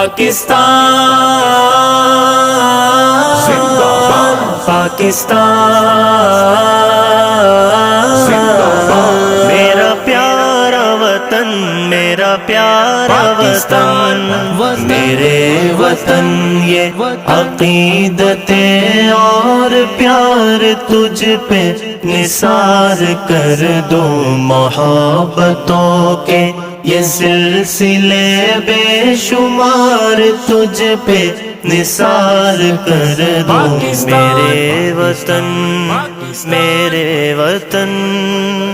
پاکستان پاکستان میرا پیارا وطن، میرا پیارا وطن، میرے وطن یہ عقیدت اور پیار تجھ پہ نثار کر دو، محبتوں کے یہ سلسلے بے شمار تجھ پہ نثار کر دو، میرے وطن، میرے وطن،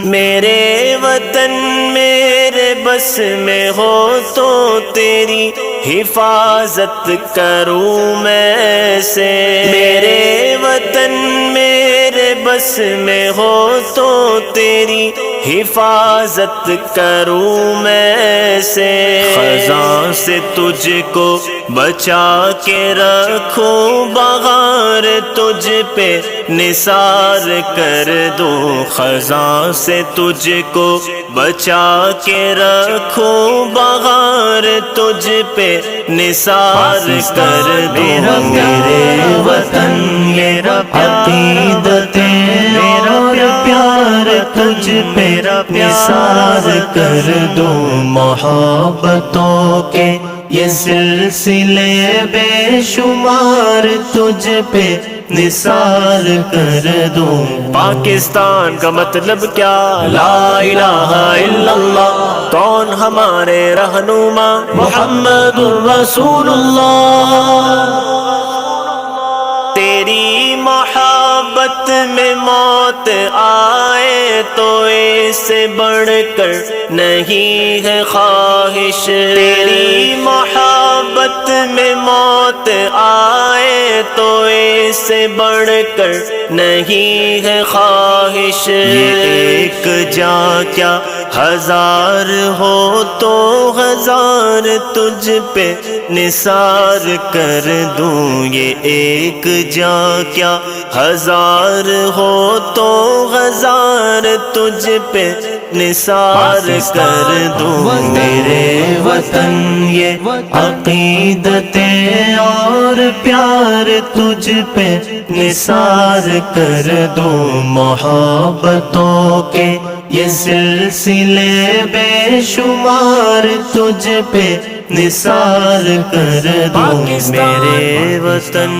میرے وطن میرے بس میں ہو تو تیری حفاظت کروں میں ایسے، میرے وطن میرے بس میں ہو تو تیری حفاظت کروں میں ایسے، خزاں سے تجھ کو بچا کے رکھوں، بغار تجھ پہ نثار کر دوں، خزاں سے تجھ کو بچا کے رکھوں، بغار تجھ پہ نثار کر دوں، میرے وطن میرا عقیدت میرا پیار تجھ پہ نثار کر دوں، محبتوں کے یہ سلسلے بے شمار تجھ پہ نثار کر دوں، پاکستان کا مطلب کیا؟ لا الہ الا اللہ، کون ہمارے رہنما؟ محمد الرسول اللہ، تیری محبت میں موت آئے تو اس سے بڑھ کر نہیں ہے خواہش، تیری محبت میں موت آئے تو اس سے بڑھ کر نہیں ہے خواہش، یہ ایک جاں کیا ہزار ہو تو ہزار تجھ پہ نثار کر دوں، یہ ایک جاں کیا ہزار ہو تو ہزار تجھ پہ نثار کر دوں، میرے وطن یہ عقیدت اور پیار تجھ پہ نثار کر دوں، محبتوں کے یہ سلسلے بے شمار تجھ پہ نثار کر دوں، میرے وطن